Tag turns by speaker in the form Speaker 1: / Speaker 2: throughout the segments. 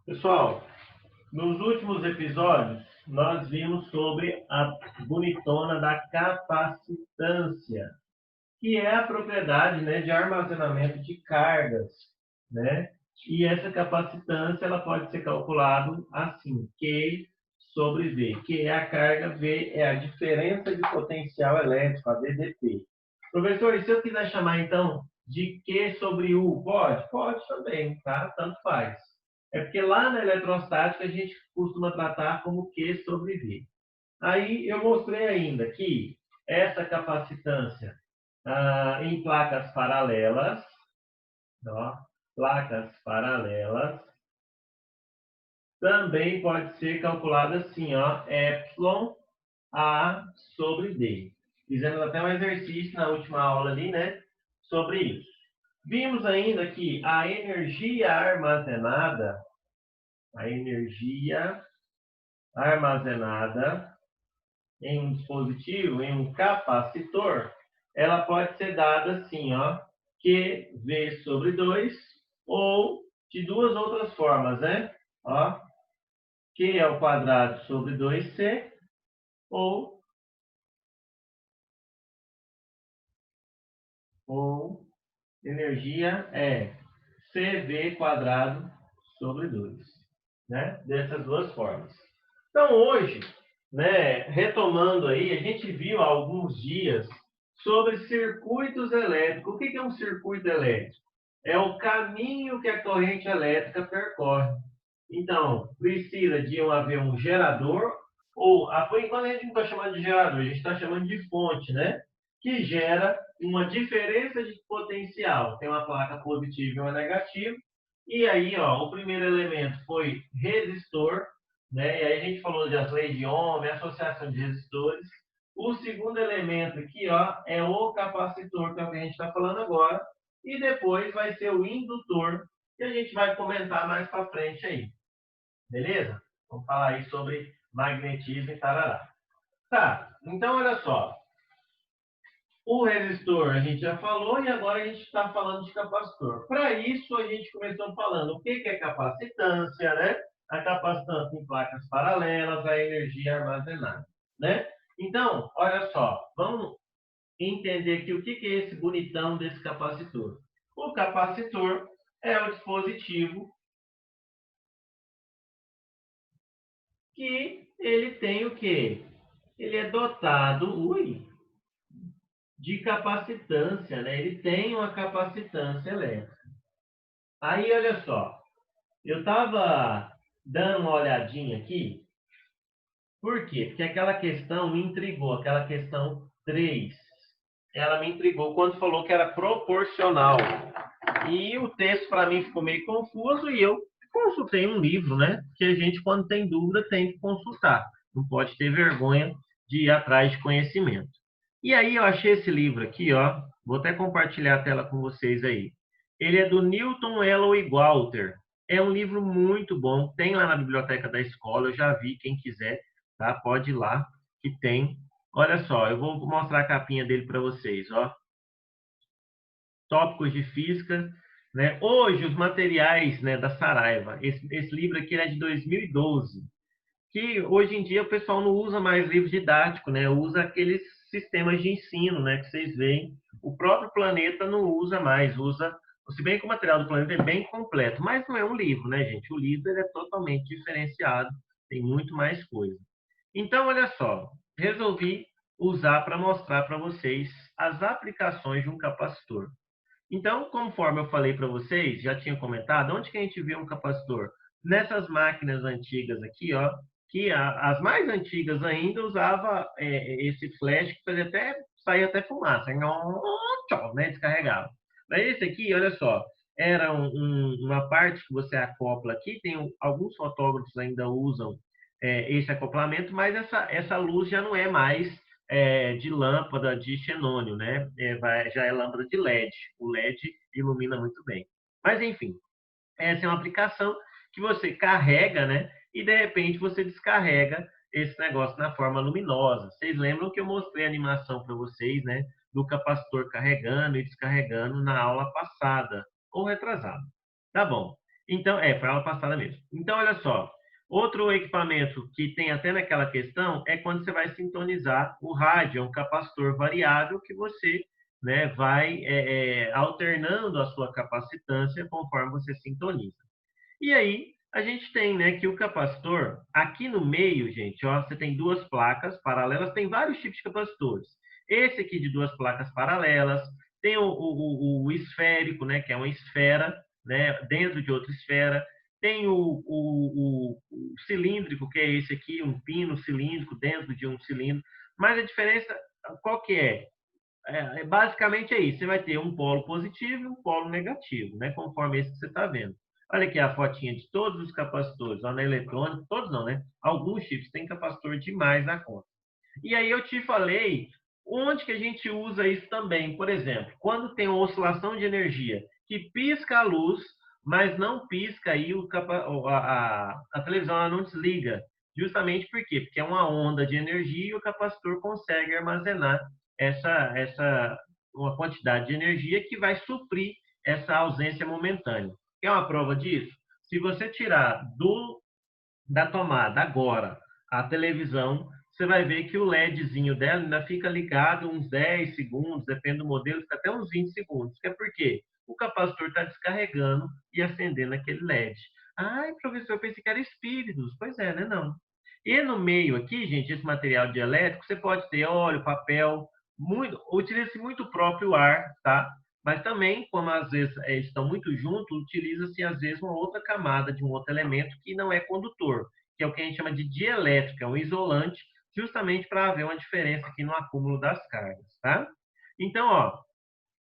Speaker 1: Pessoal, nos últimos episódios, nós vimos sobre a bonitona da capacitância, que é a propriedade, né, de armazenamento de cargas, né? E essa capacitância ela pode ser calculada assim, Q sobre V. Q é a carga, V é a diferença de potencial elétrico, a DDP. Professor, e se eu quiser chamar então de Q sobre U, pode? Pode também, tá? Tanto faz. É porque lá na eletrostática a gente costuma tratar como Q sobre V. Aí eu mostrei ainda que essa capacitância em placas paralelas, ó, placas paralelas, também pode ser calculada assim, ó, epsilon A sobre D. Fizemos até um exercício na última aula ali, né, sobre isso. Vimos ainda que a energia armazenada em um dispositivo, em um capacitor, ela pode ser dada assim, ó, QV sobre 2, ou de duas outras formas, né? Ó, Q ao quadrado sobre 2C, ou, ou energia é CV quadrado sobre 2, né? Dessas duas formas. Então, hoje, né, retomando aí, a gente viu há alguns dias sobre circuitos elétricos. O que é um circuito elétrico? É o caminho que a corrente elétrica percorre. Então, precisa de haver um gerador, ou, por enquanto a gente não está chamando de gerador, a gente está chamando de fonte, né? Que gera uma diferença de potencial. Tem uma placa positiva e uma negativa. E aí, ó, o primeiro elemento foi resistor, né? E aí a gente falou das leis de Ohm, associação de resistores. O segundo elemento aqui, ó, é o capacitor, que é o que a gente está falando agora. E depois vai ser o indutor, que a gente vai comentar mais para frente aí. Beleza? Vamos falar aí sobre magnetismo e tarará. Tá, então olha só. O resistor a gente já falou e agora a gente está falando de capacitor. Para isso, a gente começou falando o que é capacitância, né? A capacitância em placas paralelas, a energia armazenada, né? Então, olha só, vamos entender aqui o que é esse bonitão desse capacitor. O capacitor é o dispositivo que ele tem o quê? Ele é dotado, de capacitância, né? Ele tem uma capacitância elétrica. Aí, olha só, eu estava dando uma olhadinha aqui, por quê? Porque aquela questão me intrigou, aquela questão 3, ela me intrigou quando falou que era proporcional. E o texto para mim ficou meio confuso e eu consultei um livro, né? Que a gente, quando tem dúvida, tem que consultar. Não pode ter vergonha de ir atrás de conhecimento. E aí eu achei esse livro aqui, ó. Vou até compartilhar a tela com vocês aí. Ele é do Newton Ellow Walter. É um livro muito bom. Tem lá na biblioteca da escola. Eu já vi, quem quiser, tá? Pode ir lá, que tem. Olha só, eu vou mostrar a capinha dele para vocês, ó. Tópicos de física, né? Hoje, os materiais, né, da Saraiva. Esse livro aqui é de 2012, que hoje em dia o pessoal não usa mais livro didático, né? Usa aqueles sistemas de ensino, né, que vocês veem. O próprio Planeta não usa mais, usa, se bem que o material do Planeta é bem completo, mas não é um livro, né, gente? O livro ele é totalmente diferenciado, tem muito mais coisa. Então, olha só, resolvi usar para mostrar para vocês as aplicações de um capacitor. Então, conforme eu falei para vocês, já tinha comentado, onde que a gente vê um capacitor? Nessas máquinas antigas aqui, ó, que as mais antigas ainda usava esse flash que fazia até sair até fumaça, né, descarregava. Mas esse aqui, olha só, era uma parte que você acopla aqui, tem alguns fotógrafos ainda usam esse acoplamento, mas essa luz já não é mais de lâmpada de xenônio, né? Já é lâmpada de LED. O LED ilumina muito bem. Mas, enfim, essa é uma aplicação que você carrega, né? E, de repente, você descarrega esse negócio na forma luminosa. Vocês lembram que eu mostrei a animação para vocês, né? Do capacitor carregando e descarregando na aula passada, ou retrasada. Tá bom. Então, foi aula passada mesmo. Então, olha só. Outro equipamento que tem até naquela questão é quando você vai sintonizar o rádio, é um capacitor variável que você, né, vai alternando a sua capacitância conforme você sintoniza. E aí, a gente tem, né, que o capacitor, aqui no meio, gente, ó, você tem duas placas paralelas, tem vários tipos de capacitores. Esse aqui de duas placas paralelas, tem o esférico, né, que é uma esfera, né, dentro de outra esfera. Tem o cilíndrico, que é esse aqui, um pino cilíndrico dentro de um cilindro. Mas a diferença, qual que é? Basicamente é isso. Você vai ter um polo positivo e um polo negativo, né? Conforme esse que você está vendo. Olha aqui a fotinha de todos os capacitores. Ó, na eletrônica, todos não, né? Alguns chips têm capacitor demais na conta. E aí eu te falei onde que a gente usa isso também. Por exemplo, quando tem uma oscilação de energia que pisca a luz, mas não pisca aí a televisão ela não desliga. Justamente por quê? Porque é uma onda de energia e o capacitor consegue armazenar uma quantidade de energia que vai suprir essa ausência momentânea. Quer uma prova disso? Se você tirar da tomada agora a televisão, você vai ver que o LEDzinho dela ainda fica ligado uns 10 segundos, depende do modelo, fica até uns 20 segundos. Que é porque o capacitor está descarregando e acendendo aquele LED. Ai, professor, eu pensei que era espíritos. Pois é, né? Não. E no meio aqui, gente, esse material dielétrico, você pode ter óleo, papel, utiliza-se muito o próprio ar, tá? Mas também, como às vezes eles estão muito juntos, utiliza-se às vezes uma outra camada de um outro elemento que não é condutor, que é o que a gente chama de dielétrico, é um isolante, justamente para haver uma diferença aqui no acúmulo das cargas, tá? Então, ó,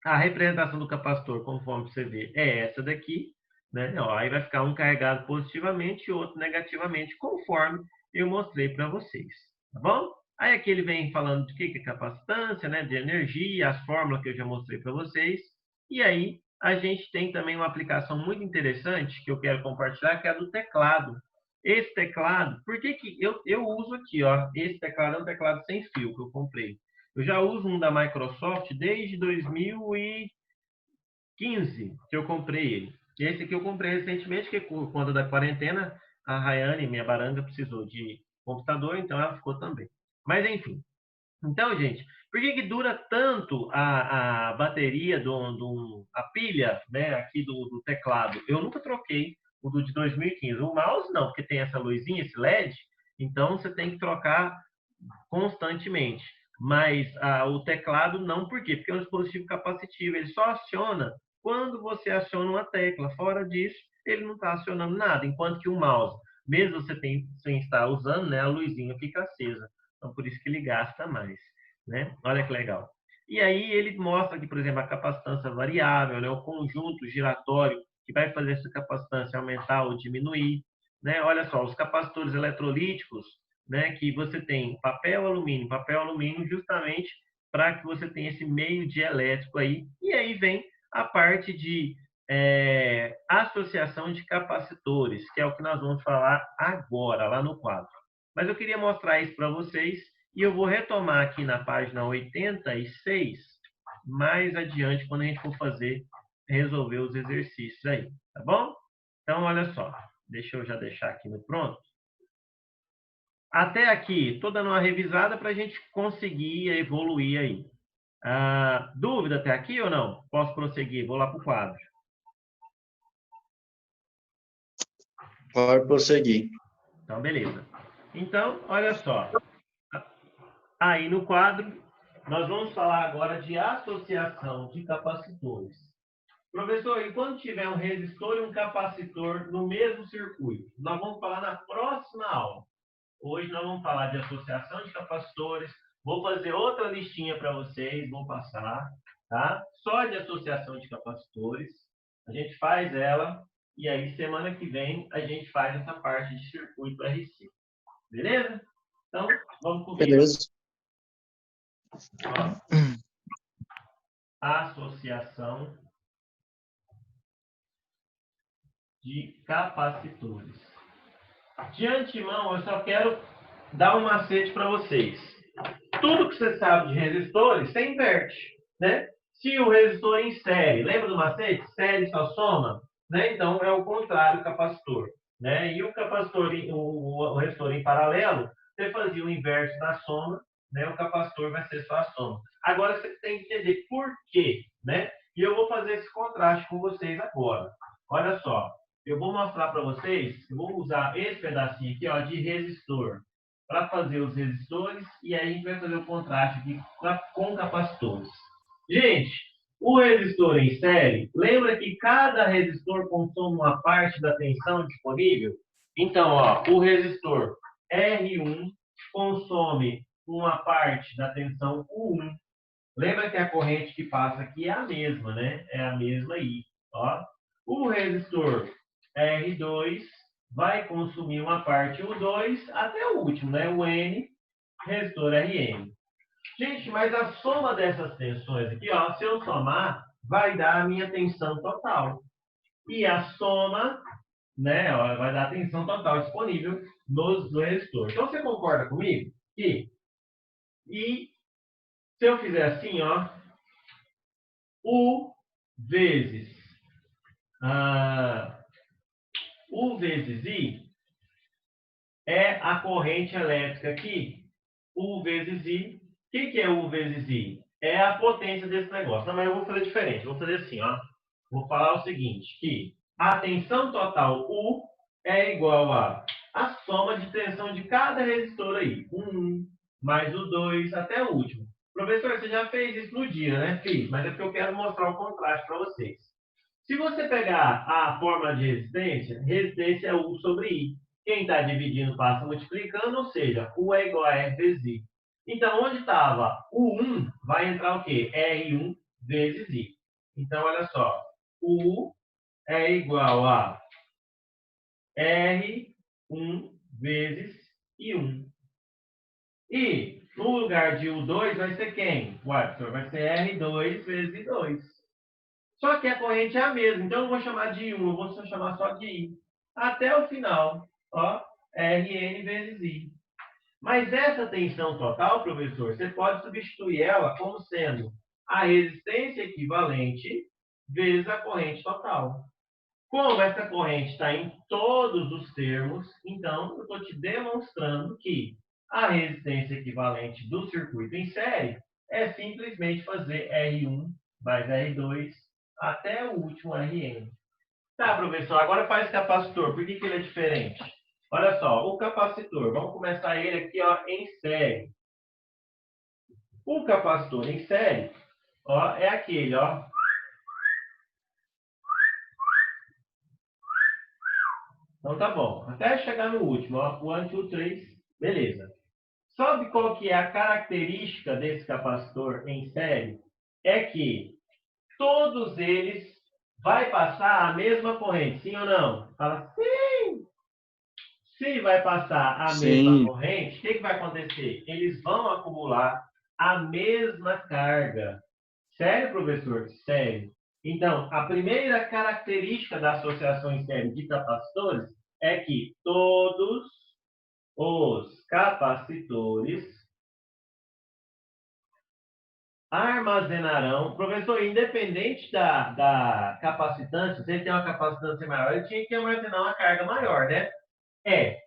Speaker 1: a representação do capacitor, conforme você vê, é essa daqui, né? Ó, aí vai ficar um carregado positivamente e outro negativamente, conforme eu mostrei para vocês, tá bom? Aí aqui ele vem falando de que é capacitância, né? De energia, as fórmulas que eu já mostrei para vocês. E aí a gente tem também uma aplicação muito interessante que eu quero compartilhar, que é a do teclado. Esse teclado, por que eu uso aqui, ó? Esse teclado é um teclado sem fio que eu comprei. Eu já uso um da Microsoft desde 2015 que eu comprei ele. Esse aqui eu comprei recentemente, que quando da quarentena, a Rayane, minha baranga, precisou de computador, então ela ficou também. Mas enfim. Então, gente, por que dura tanto a bateria a pilha, né, aqui do teclado? Eu nunca troquei o do de 2015. O mouse não, porque tem essa luzinha, esse LED, então você tem que trocar constantemente. Mas o teclado não, por quê? Porque é um dispositivo capacitivo, ele só aciona quando você aciona uma tecla. Fora disso, ele não está acionando nada. Enquanto que o mouse, mesmo você sem estar usando, né, a luzinha fica acesa. Então, por isso que ele gasta mais. Né? Olha que legal. E aí ele mostra aqui, por exemplo, a capacitância variável, né, o conjunto giratório que vai fazer essa capacitância aumentar ou diminuir. Né? Olha só, os capacitores eletrolíticos, né, que você tem papel alumínio justamente para que você tenha esse meio dielétrico aí. E aí vem a parte de associação de capacitores, que é o que nós vamos falar agora, lá no quadro. Mas eu queria mostrar isso para vocês e eu vou retomar aqui na página 86, mais adiante, quando a gente for resolver os exercícios aí, tá bom? Então, olha só, deixa eu já deixar aqui no pronto. Até aqui, estou dando uma revisada para a gente conseguir evoluir aí. Dúvida até aqui ou não? Posso prosseguir? Vou lá para o quadro.
Speaker 2: Pode prosseguir.
Speaker 1: Então, beleza. Então, olha só. Aí no quadro, nós vamos falar agora de associação de capacitores. Professor, e quando tiver um resistor e um capacitor no mesmo circuito? Nós vamos falar na próxima aula. Hoje nós vamos falar de associação de capacitores. Vou fazer outra listinha para vocês, vou passar, tá? Só de associação de capacitores. A gente faz ela e aí semana que vem a gente faz essa parte de circuito RC. Beleza? Então, vamos comigo.
Speaker 2: Beleza.
Speaker 1: Associação de capacitores. De antemão, eu só quero dar um macete para vocês. Tudo que você sabe de resistores, você inverte, né? Se o resistor em série, lembra do macete? Série só soma. né? Então, é o contrário do capacitor, né? E o capacitor, o resistor em paralelo, você fazia o inverso da soma, né? O capacitor vai ser só a soma. Agora, você tem que entender por quê, né? E eu vou fazer esse contraste com vocês agora. Olha só, eu vou mostrar para vocês, eu vou usar esse pedacinho aqui, ó, de resistor, para fazer os resistores, e aí a gente vai fazer o contraste aqui com capacitores. Gente, o resistor em série, lembra que cada resistor consome uma parte da tensão disponível? Então, ó, o resistor R1 consome uma parte da tensão U1. Lembra que a corrente que passa aqui é a mesma, né? É a mesma aí. Ó. O resistor R2 vai consumir uma parte U2 até o último, né? O N, resistor Rn. Gente, mas a soma dessas tensões aqui, ó, se eu somar, vai dar a minha tensão total. E a soma, né, ó, vai dar a tensão total disponível no resistor. Então, você concorda comigo? E se eu fizer assim, ó, U vezes U vezes I é a corrente elétrica aqui. U vezes I. O que é U vezes I? É a potência desse negócio. Não, mas eu vou fazer diferente. Vou fazer assim, ó. Vou falar o seguinte, que a tensão total U é igual a soma de tensão de cada resistor aí. Um mais o 2 até o último. Professor, você já fez isso no dia, né? Fiz, mas é porque eu quero mostrar o contraste para vocês. Se você pegar a fórmula de resistência, resistência é U sobre I. Quem está dividindo passa multiplicando, ou seja, U é igual a R vezes I. Então, onde estava U1, vai entrar o quê? R1 vezes I. Então, olha só. U é igual a R1 vezes I1. E no lugar de U2 vai ser quem? Ué, vai ser R2 vezes I2. Só que a corrente é a mesma, então eu não vou chamar de I1, eu vou só chamar só de I. Até o final, ó, Rn vezes I. Mas essa tensão total, professor, você pode substituir ela como sendo a resistência equivalente vezes a corrente total. Como essa corrente está em todos os termos, então eu estou te demonstrando que a resistência equivalente do circuito em série é simplesmente fazer R1 mais R2 até o último Rn. Tá, professor, agora faz capacitor. Por que ele é diferente? Olha só, o capacitor, vamos começar ele aqui ó, em série. O capacitor em série ó, é aquele, ó. Então tá bom. Até chegar no último, ó, o 1, 2, 3, beleza. Sabe qual que é a característica desse capacitor em série? É que todos eles vai passar a mesma corrente, sim ou não? Fala sim! Se vai passar a mesma
Speaker 2: Sim.
Speaker 1: corrente, o que vai acontecer? Eles vão acumular a mesma carga. Sério, professor? Sério. Então, a primeira característica da associação em série de capacitores é que todos os capacitores armazenarão. Professor, independente da capacitância, se ele tem uma capacitância maior, ele tinha que armazenar uma carga maior, né?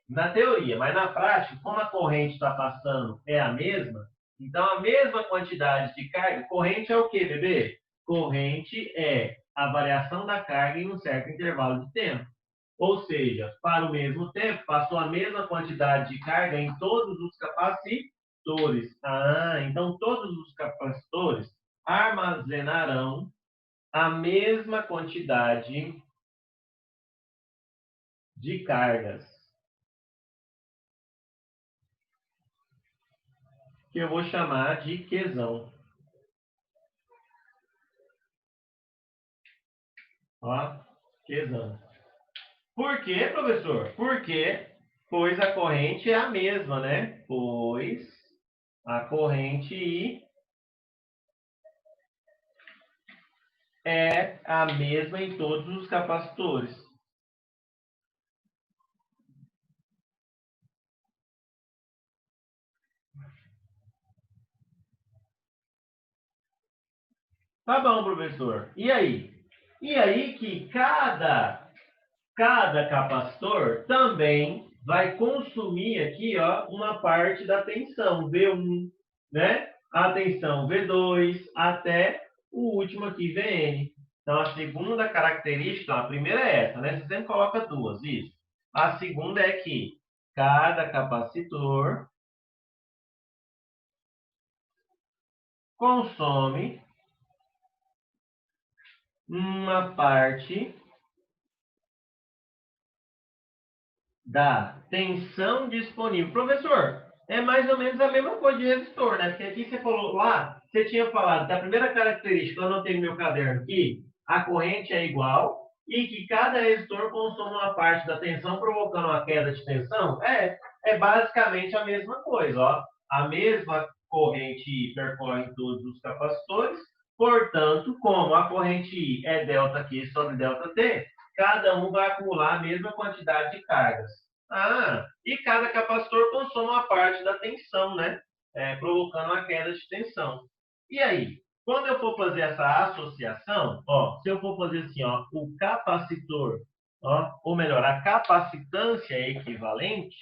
Speaker 1: Na teoria, mas na prática, como a corrente está passando é a mesma, então a mesma quantidade de carga, corrente é o quê, bebê? Corrente é a variação da carga em um certo intervalo de tempo. Ou seja, para o mesmo tempo, passou a mesma quantidade de carga em todos os capacitores. Ah, então todos os capacitores armazenarão a mesma quantidade de cargas. Que eu vou chamar de Qzão. Ó, Qzão. Por quê, professor? Pois a corrente é a mesma, né? Pois a corrente I é a mesma em todos os capacitores. Tá bom, professor. E aí? E aí que cada capacitor também vai consumir aqui, ó, uma parte da tensão, V1, né? A tensão V2 até o último aqui, Vn. Então, a segunda característica, a primeira é essa, né? Você sempre coloca duas, isso. A segunda é que cada capacitor consome uma parte da tensão disponível. Professor, é mais ou menos a mesma coisa de resistor, né? Porque aqui você falou lá, você tinha falado que a primeira característica, eu anotei no meu caderno aqui, a corrente é igual e que cada resistor consome uma parte da tensão, provocando uma queda de tensão. É basicamente a mesma coisa, ó. A mesma corrente percorre todos os capacitores, portanto, como a corrente I é ΔQ sobre ΔT, cada um vai acumular a mesma quantidade de cargas. E cada capacitor consome uma parte da tensão, né? Provocando uma queda de tensão. E aí, quando eu for fazer essa associação, ó, se eu for fazer assim, ó, o capacitor, ó, ou melhor, a capacitância equivalente,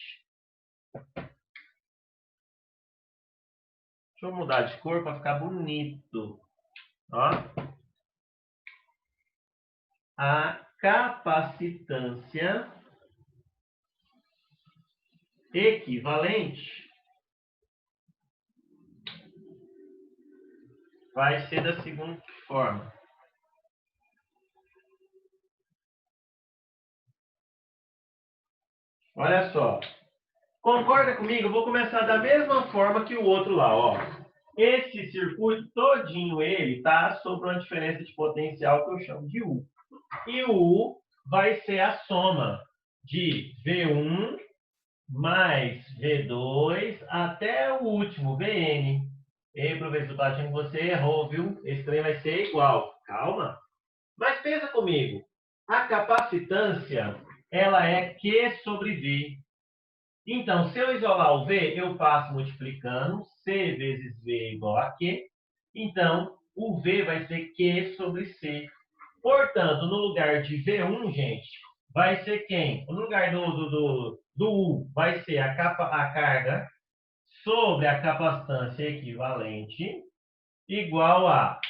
Speaker 1: deixa eu mudar de cor para ficar bonito. Ó, a capacitância equivalente vai ser da seguinte forma. Olha só. Concorda comigo? Eu vou começar da mesma forma que o outro lá, ó. Esse circuito todinho, ele tá sob uma diferença de potencial que eu chamo de U. E o U vai ser a soma de V1 mais V2 até o último, Vn. Ei, professor, tá achando que você errou, viu? Esse trem vai ser igual. Calma. Mas pensa comigo. A capacitância, ela é Q sobre V. Então, se eu isolar o V, eu passo multiplicando. C vezes V é igual a Q. Então, o V vai ser Q sobre C. Portanto, no lugar de V1, gente, vai ser quem? No lugar do U, vai ser a carga sobre a capacitância equivalente igual a...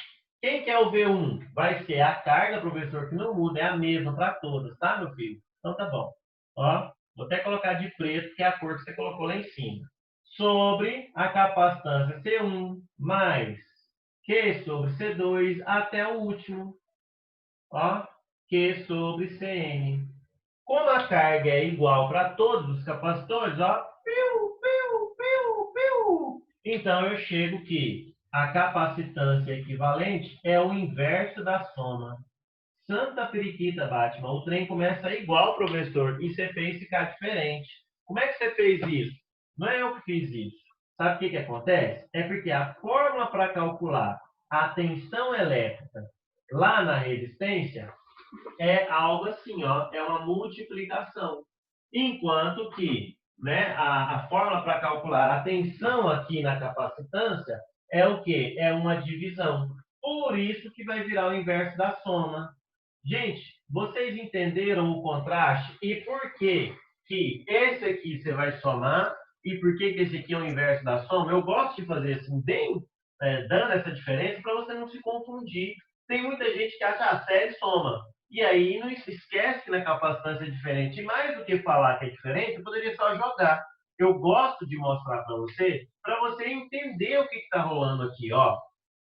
Speaker 1: Quem que é o V1? Vai ser a carga, professor, que não muda, é a mesma para todas, tá, meu filho? Então tá bom. Ó, vou até colocar de preto, que é a cor que você colocou lá em cima. Sobre a capacitância C1 mais Q sobre C2 até o último. Ó, Q sobre Cn. Como a carga é igual para todos os capacitores, ó, então eu chego que a capacitância equivalente é o inverso da soma. Santa periquita, Batman, o trem começa igual, professor, e você fez ficar diferente. Como é que você fez isso? Não é eu que fiz isso. Sabe o que acontece? É porque a fórmula para calcular a tensão elétrica lá na resistência é algo assim, ó, é uma multiplicação. Enquanto que, né, a fórmula para calcular a tensão aqui na capacitância é o quê? É uma divisão. Por isso que vai virar o inverso da soma. Gente, vocês entenderam o contraste e por que que esse aqui você vai somar e por que que esse aqui é o inverso da soma? Eu gosto de fazer assim, bem dando essa diferença para você não se confundir. Tem muita gente que acha a série soma. E aí não se esquece que na capacitância é diferente. E mais do que falar que é diferente, eu poderia só jogar. Eu gosto de mostrar para você entender o que está rolando aqui. Ó.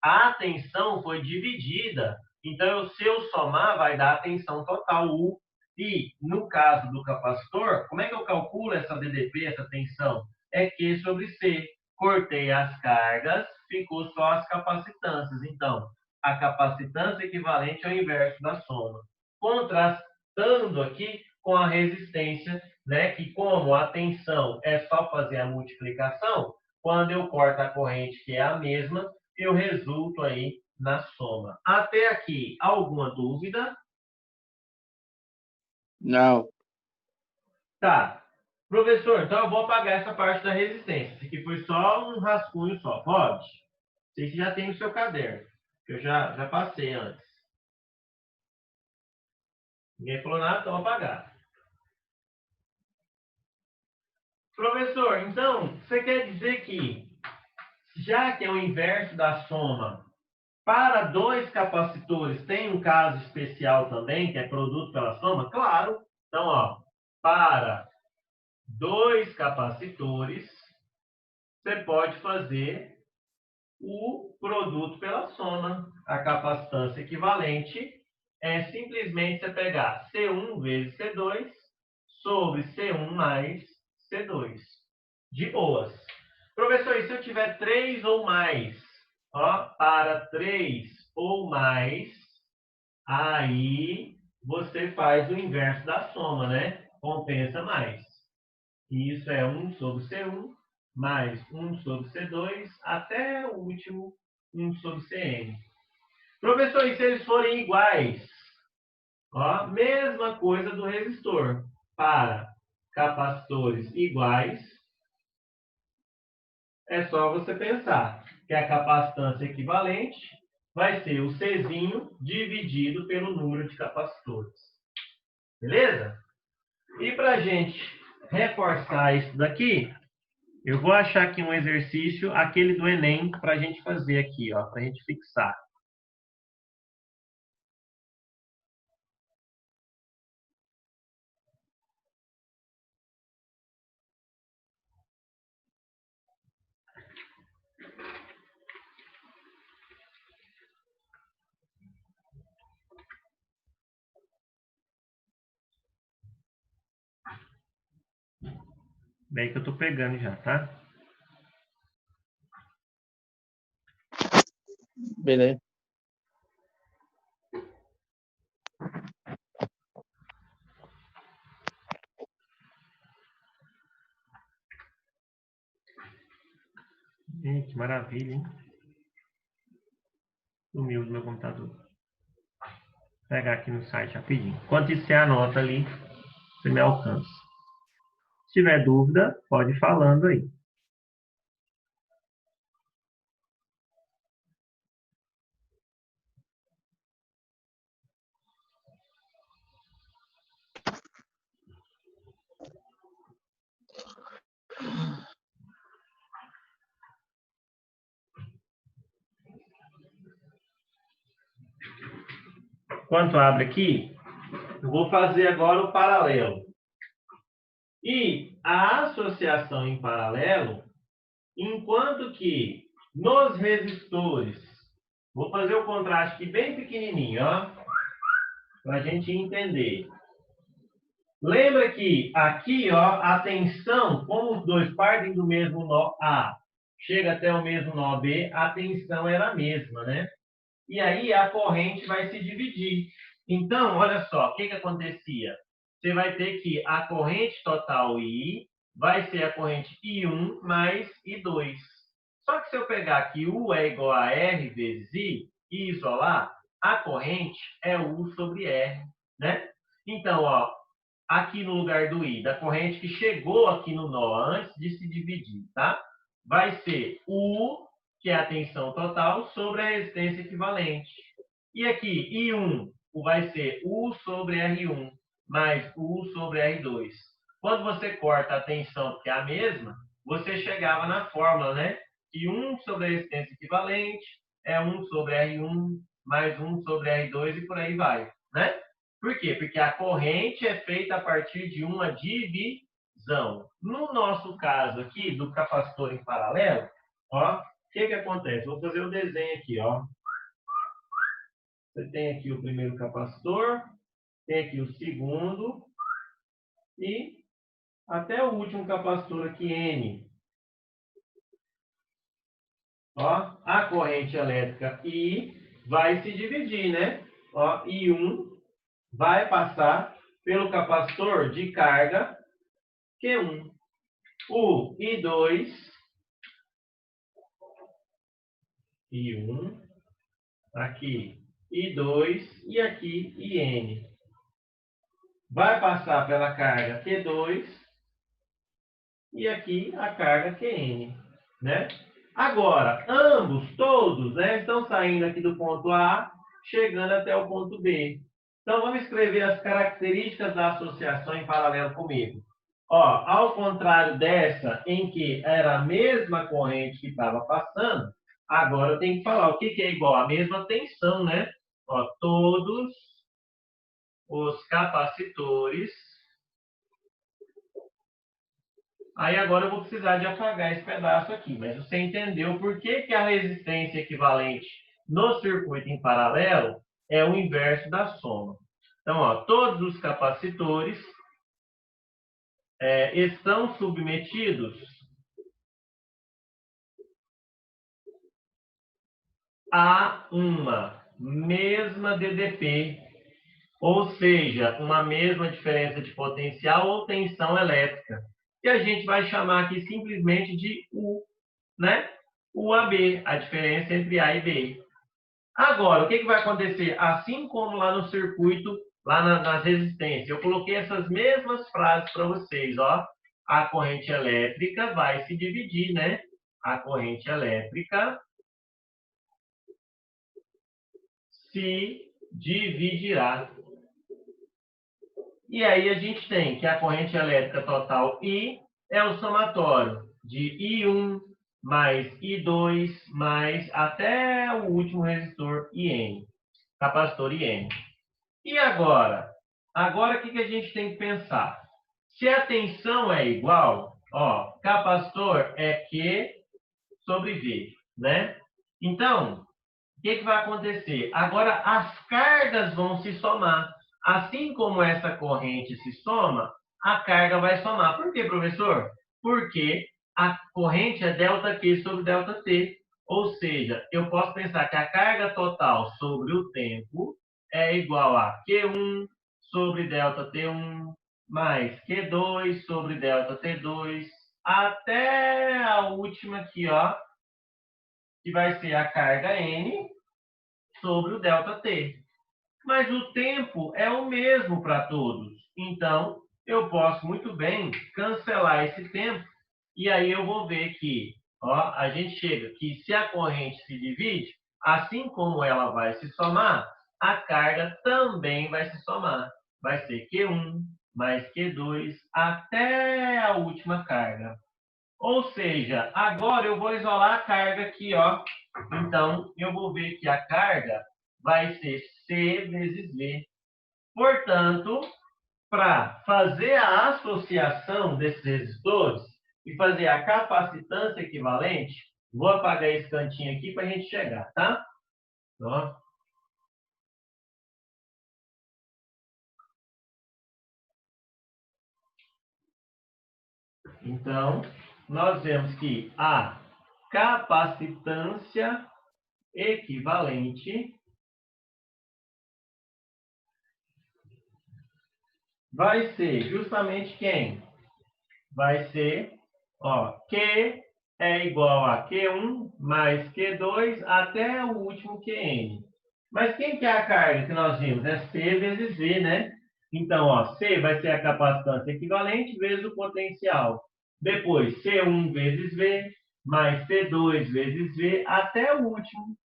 Speaker 1: A tensão foi dividida. Então, se eu somar, vai dar a tensão total, U. E, no caso do capacitor, como é que eu calculo essa DDP, essa tensão? É Q sobre C. Cortei as cargas, ficou só as capacitâncias. Então, a capacitância equivalente ao inverso da soma. Contrastando aqui com a resistência, né, que como a tensão é só fazer a multiplicação, quando eu corto a corrente, que é a mesma, eu resulto aí na soma. Até aqui, alguma dúvida?
Speaker 2: Não.
Speaker 1: Tá. Professor, então eu vou apagar essa parte da resistência. Isso aqui foi só um rascunho só. Pode? Você já tem o seu caderno, que eu já passei antes. Ninguém falou nada, então apagar. Professor, então, você quer dizer que, já que é o inverso da soma, para dois capacitores tem um caso especial também, que é produto pela soma? Claro. Então, ó, para dois capacitores, você pode fazer o produto pela soma. A capacitância equivalente é simplesmente você pegar C1 vezes C2 sobre C1 mais C2. De boas. Professor, e se eu tiver 3 ou mais? Ó, para 3 ou mais, aí você faz o inverso da soma, né? Compensa mais. E isso é 1 sobre C1 mais 1 sobre C2 até o último 1 sobre Cn. Professor, e se eles forem iguais? Ó, mesma coisa do resistor. Para capacitores iguais, é só você pensar que a capacitância equivalente vai ser o Czinho dividido pelo número de capacitores. Beleza? E para a gente reforçar isso daqui, eu vou achar aqui um exercício, aquele do Enem, para a gente fazer aqui, ó, para a gente fixar. Bem que eu estou pegando já, tá?
Speaker 2: Beleza.
Speaker 1: Que maravilha, hein? Sumiu do meu computador. Vou pegar aqui no site rapidinho. Enquanto isso, você anota ali, você me alcança. Se tiver dúvida, pode ir falando aí. Enquanto abre aqui, eu vou fazer agora o paralelo. E a associação em paralelo, enquanto que nos resistores, vou fazer o contraste aqui bem pequenininho, ó, para a gente entender. Lembra que aqui, ó, a tensão, como os dois partem do mesmo nó A, chega até o mesmo nó B, a tensão era a mesma, né? E aí a corrente vai se dividir. Então, olha só, o que acontecia? Você vai ter que a corrente total I vai ser a corrente I1 mais I2. Só que se eu pegar aqui U é igual a R vezes I e isolar, a corrente é U sobre R, né? Então, ó, aqui no lugar do I, da corrente que chegou aqui no nó antes de se dividir, tá? Vai ser U, que é a tensão total, sobre a resistência equivalente. E aqui, I1 vai ser U sobre R1, mais U sobre R2. Quando você corta a tensão, que é a mesma, você chegava na fórmula, né? Que 1 sobre a resistência equivalente é 1 sobre R1, mais 1 sobre R2 e por aí vai, né? Por quê? Porque a corrente é feita a partir de uma divisão. No nosso caso aqui, do capacitor em paralelo, ó, o que acontece? Vou fazer o desenho aqui, ó. Você tem aqui o primeiro capacitor, tem aqui o segundo e até o último capacitor aqui, N. Ó, a corrente elétrica I vai se dividir, né? Ó, I1 vai passar pelo capacitor de carga Q1. O I2, I1, aqui I2 e aqui IN. Vai passar pela carga Q2 e aqui a carga QN, né? Agora, ambos, todos, né, estão saindo aqui do ponto A, chegando até o ponto B. Então, vamos escrever as características da associação em paralelo comigo. Ó, ao contrário dessa, em que era a mesma corrente que estava passando, agora eu tenho que falar o que é igual? A mesma tensão, né? Ó, todos os capacitores. Aí agora eu vou precisar de apagar esse pedaço aqui, mas você entendeu por que a resistência equivalente no circuito em paralelo é o inverso da soma. Então, ó, todos os capacitores estão submetidos a uma mesma DDP, ou seja, uma mesma diferença de potencial ou tensão elétrica, que a gente vai chamar aqui simplesmente de U, né? UAB, a diferença entre A e B. Agora, o que vai acontecer? Assim como lá no circuito, lá nas resistências, eu coloquei essas mesmas frases para vocês, ó. A corrente elétrica vai se dividir, né? A corrente elétrica se dividirá. E aí a gente tem que a corrente elétrica total I é o somatório de I1 mais I2 mais até o último resistor IN, capacitor IN. E agora? Agora o que a gente tem que pensar? Se a tensão é igual, ó, capacitor é Q sobre V, né? Então, o que vai acontecer? Agora as cargas vão se somar. Assim como essa corrente se soma, a carga vai somar. Por quê, professor? Porque a corrente é ΔQ sobre ΔT. Ou seja, eu posso pensar que a carga total sobre o tempo é igual a Q1 sobre ΔT1 mais Q2 sobre ΔT2 até a última aqui, ó, que vai ser a carga N sobre o ΔT. Mas o tempo é o mesmo para todos. Então, eu posso muito bem cancelar esse tempo e aí eu vou ver que, ó, a gente chega que se a corrente se divide, assim como ela vai se somar, a carga também vai se somar. Vai ser Q1 mais Q2 até a última carga. Ou seja, agora eu vou isolar a carga aqui, ó. Então, eu vou ver que a carga vai ser C vezes V. Portanto, para fazer a associação desses resistores e fazer a capacitância equivalente, vou apagar esse cantinho aqui para a gente chegar, tá? Ó. Então, nós vemos que a capacitância equivalente vai ser justamente quem? Vai ser, ó, Q é igual a Q1 mais Q2 até o último QN. Mas quem que é a carga que nós vimos? É C vezes V, né? Então, ó, C vai ser a capacitância equivalente vezes o potencial. Depois, C1 vezes V, mais C2 vezes V, até o último,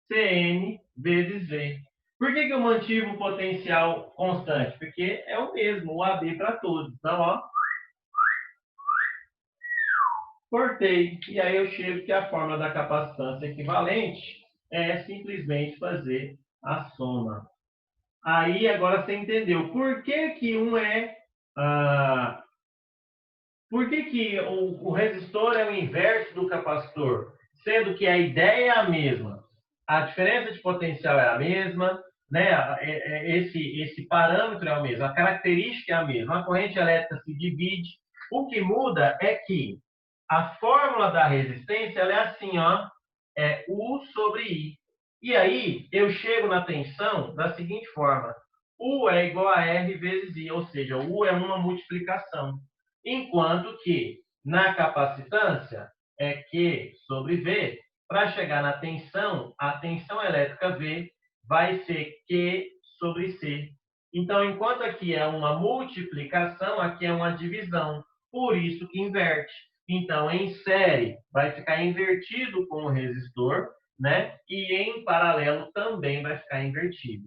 Speaker 1: CN vezes V. Por que eu mantive o potencial constante? Porque é o mesmo, o AB para todos. Então, ó, cortei. E aí eu chego que a fórmula da capacitância equivalente é simplesmente fazer a soma. Aí agora você entendeu por que que um é... por que o resistor é o inverso do capacitor? Sendo que a ideia é a mesma. A diferença de potencial é a mesma, né? Esse parâmetro é o mesmo, a característica é a mesma. A corrente elétrica se divide. O que muda é que a fórmula da resistência ela é assim, ó, é U sobre I. E aí eu chego na tensão da seguinte forma: U é igual a R vezes I, ou seja, U é uma multiplicação. Enquanto que na capacitância é Q sobre V. Para chegar na tensão, a tensão elétrica V vai ser Q sobre C. Então, enquanto aqui é uma multiplicação, aqui é uma divisão. Por isso que inverte. Então, em série, vai ficar invertido com o resistor, né? E em paralelo também vai ficar invertido.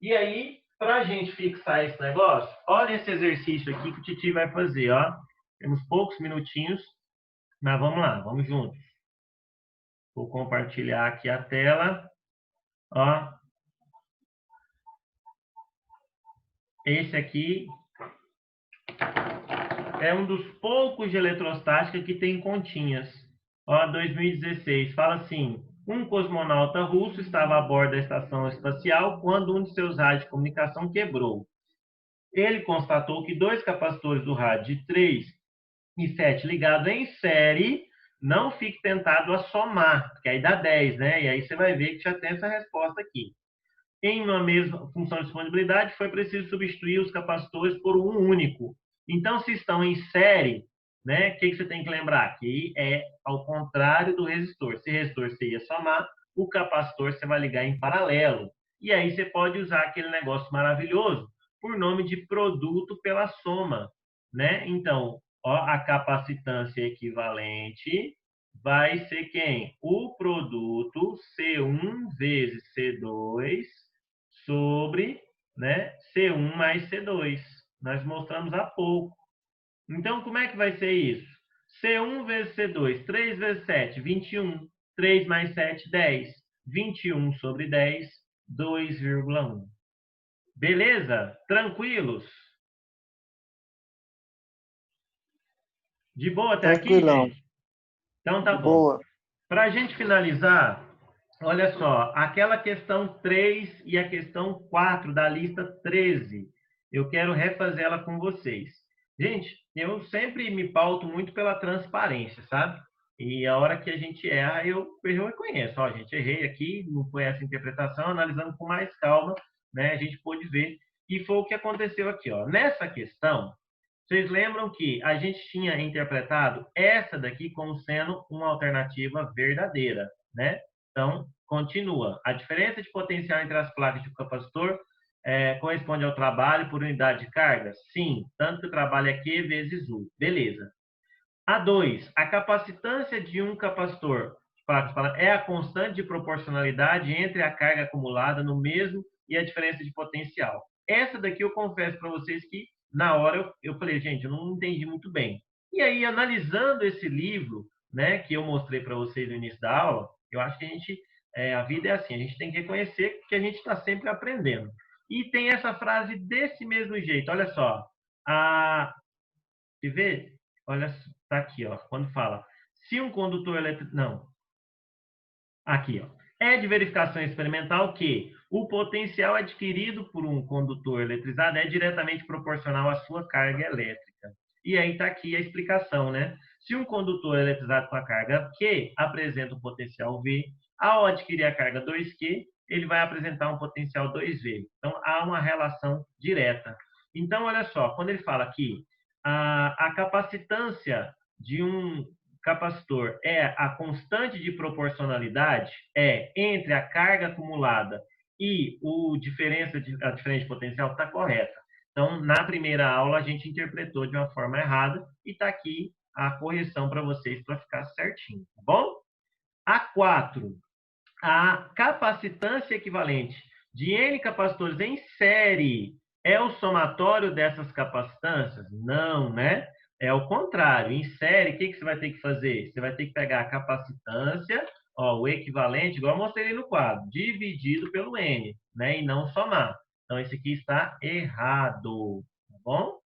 Speaker 1: E aí, para a gente fixar esse negócio, olha esse exercício aqui que o Titi vai fazer, ó. Temos poucos minutinhos, mas vamos lá, vamos juntos. Vou compartilhar aqui a tela, ó. Esse aqui é um dos poucos de eletrostática que tem continhas. Ó, 2016, fala assim: um cosmonauta russo estava a bordo da estação espacial quando um de seus rádios de comunicação quebrou. Ele constatou que dois capacitores do rádio de 3 e 7 ligados em série, não fique tentado a somar, porque aí dá 10, né? E aí você vai ver que já tem essa resposta aqui. Em uma mesma função de disponibilidade, foi preciso substituir os capacitores por um único. Então, se estão em série, né, o que você tem que lembrar? Que é ao contrário do resistor. Se resistor você ia somar, o capacitor você vai ligar em paralelo. E aí você pode usar aquele negócio maravilhoso por nome de produto pela soma, né? Então, ó, a capacitância equivalente vai ser quem? O produto C1 vezes C2 sobre, né, C1 mais C2. Nós mostramos há pouco. Então, como é que vai ser isso? C1 vezes C2, 3 vezes 7, 21. 3 mais 7, 10. 21 sobre 10, 2,1. Beleza? Tranquilos? De boa até aqui,
Speaker 2: Tranquilão.
Speaker 1: gente? Então tá
Speaker 2: De
Speaker 1: bom.
Speaker 2: boa.
Speaker 1: Para a gente finalizar, olha só, aquela questão 3 e a questão 4 da lista 13. Eu quero refazer ela com vocês. Gente, eu sempre me pauto muito pela transparência, sabe? E a hora que a gente erra, eu reconheço. Ó, gente, errei aqui, não foi essa interpretação, analisando com mais calma, né? A gente pôde ver. E foi o que aconteceu aqui, ó. Nessa questão, vocês lembram que a gente tinha interpretado essa daqui como sendo uma alternativa verdadeira, né? Então, continua. A diferença de potencial entre as placas de um capacitor corresponde ao trabalho por unidade de carga? Sim, tanto que o trabalho é Q vezes U. Beleza. A2, a capacitância de um capacitor é a constante de proporcionalidade entre a carga acumulada no mesmo e a diferença de potencial. Essa daqui eu confesso para vocês que na hora eu falei, gente, eu não entendi muito bem. E aí, analisando esse livro, né, que eu mostrei para vocês no início da aula, eu acho que a vida é assim, a gente tem que reconhecer que a gente está sempre aprendendo. E tem essa frase desse mesmo jeito, olha só. Você vê? Olha, tá aqui, ó, quando fala, se um condutor elétrico, não, aqui, ó, é de verificação experimental que o potencial adquirido por um condutor eletrizado é diretamente proporcional à sua carga elétrica. E aí está aqui a explicação, né? Se um condutor eletrizado com a carga Q apresenta um potencial V, ao adquirir a carga 2Q, ele vai apresentar um potencial 2V. Então, há uma relação direta. Então, olha só, quando ele fala aqui, a capacitância de um capacitor é a constante de proporcionalidade entre a carga acumulada e a diferença de potencial, está correta. Então, na primeira aula, a gente interpretou de uma forma errada e está aqui a correção para vocês para ficar certinho, tá bom? A4, a capacitância equivalente de N capacitores em série é o somatório dessas capacitâncias? Não, né? É o contrário. Em série, o que você vai ter que fazer? Você vai ter que pegar a capacitância, ó, o equivalente, igual eu mostrei no quadro, dividido pelo N, né? E não somar. Então, esse aqui está errado, tá bom?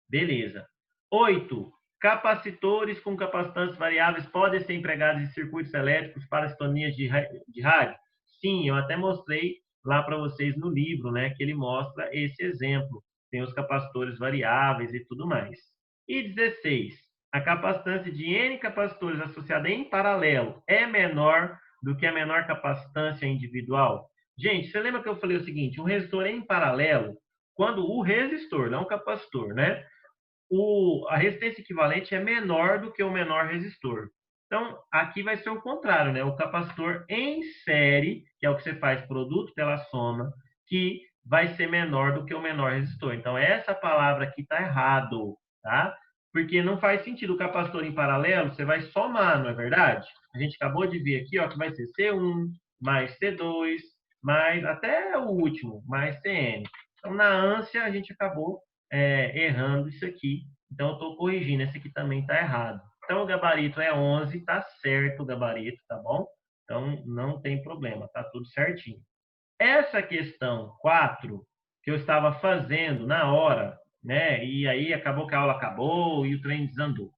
Speaker 1: Beleza. 8. Capacitores com capacitâncias variáveis podem ser empregados em circuitos elétricos para sintonias de rádio? Sim, eu até mostrei lá para vocês no livro, né, que ele mostra esse exemplo. Tem os capacitores variáveis e tudo mais. E 16. A capacitância de N capacitores associada em paralelo é menor do que a menor capacitância individual? Gente, você lembra que eu falei o seguinte, um resistor em paralelo, quando o resistor, não o capacitor, né? A resistência equivalente é menor do que o menor resistor. Então, aqui vai ser o contrário, né? O capacitor em série, que é o que você faz produto pela soma, que vai ser menor do que o menor resistor. Então, essa palavra aqui está errado, tá? Porque não faz sentido o capacitor em paralelo, você vai somar, não é verdade? A gente acabou de ver aqui, ó, que vai ser C1 mais C2 mais até o último, mais CN. Então, na ânsia, a gente acabou errando isso aqui. Então, eu estou corrigindo. Esse aqui também está errado. Então, o gabarito é 11, está certo o gabarito, tá bom? Então, não tem problema, tá tudo certinho. Essa questão 4, que eu estava fazendo na hora, né? E aí acabou que a aula acabou e o trem desandou.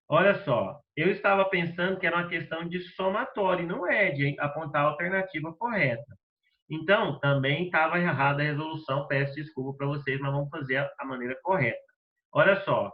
Speaker 1: Olha só, eu estava pensando que era uma questão de somatório, não é de apontar a alternativa correta. Então, também estava errada a resolução, peço desculpa para vocês, mas vamos fazer a maneira correta. Olha só,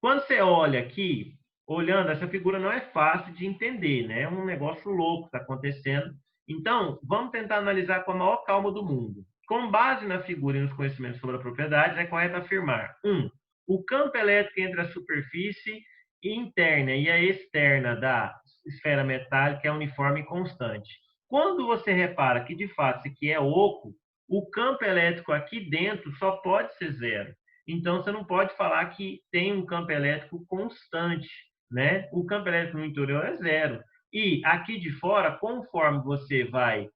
Speaker 1: quando você olha aqui, olhando, essa figura não é fácil de entender, né? É um negócio louco que está acontecendo. Então, vamos tentar analisar com a maior calma do mundo. Com base na figura e nos conhecimentos sobre a propriedade, é correto afirmar: 1. O campo elétrico entre a superfície interna e a externa da esfera metálica é uniforme e constante. Quando você repara que, de fato, isso aqui é oco, o campo elétrico aqui dentro só pode ser zero. Então, você não pode falar que tem um campo elétrico constante, né? O campo elétrico no interior é zero. E aqui de fora, conforme você vai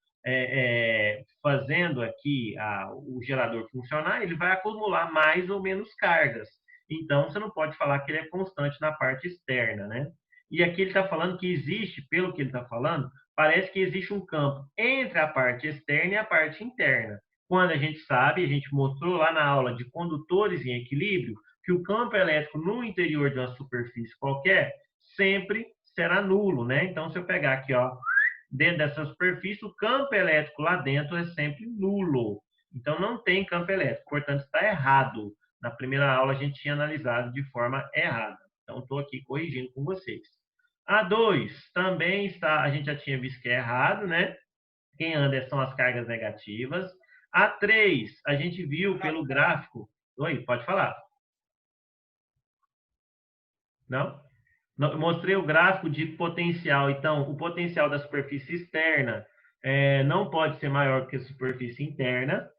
Speaker 1: fazendo aqui o gerador funcionar, ele vai acumular mais ou menos cargas. Então, você não pode falar que ele é constante na parte externa, né? E aqui ele está falando que existe, pelo que ele está falando, parece que existe um campo entre a parte externa e a parte interna. Quando a gente sabe, a gente mostrou lá na aula de condutores em equilíbrio, que o campo elétrico no interior de uma superfície qualquer sempre será nulo, né? Então, se eu pegar aqui, ó, dentro dessa superfície, o campo elétrico lá dentro é sempre nulo. Então, não tem campo elétrico. Portanto, está errado. Na primeira aula, a gente tinha analisado de forma errada. Então, estou aqui corrigindo com vocês. A 2 também está, a gente já tinha visto que é errado, né? Quem anda são as cargas negativas. A 3, a gente viu pelo gráfico. Oi, pode falar. Não? Mostrei o gráfico de potencial. Então, o potencial da superfície externa não pode ser maior que a superfície interna.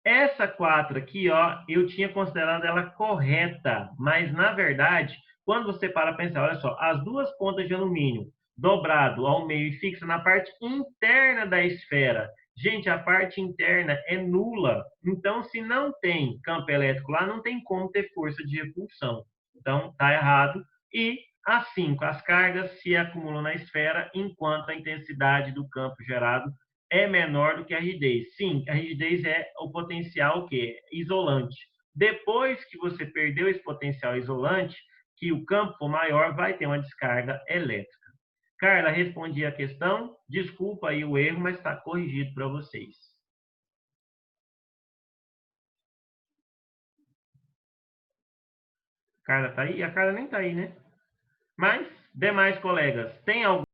Speaker 1: Essa 4 aqui, ó, eu tinha considerado ela correta, mas na verdade, quando você para pensar, olha só, as duas pontas de alumínio dobrado ao meio e fixo na parte interna da esfera. Gente, a parte interna é nula. Então, se não tem campo elétrico lá, não tem como ter força de repulsão. Então, está errado. E a 5, as cargas se acumulam na esfera enquanto a intensidade do campo gerado é menor do que a rigidez. Sim, a rigidez é o potencial que isolante. Depois que você perdeu esse potencial isolante, que o campo for maior, vai ter uma descarga elétrica. Carla, respondi a questão. Desculpa aí o erro, mas está corrigido para vocês. Carla está aí? A Carla nem está aí, né? Mas, demais colegas, tem algum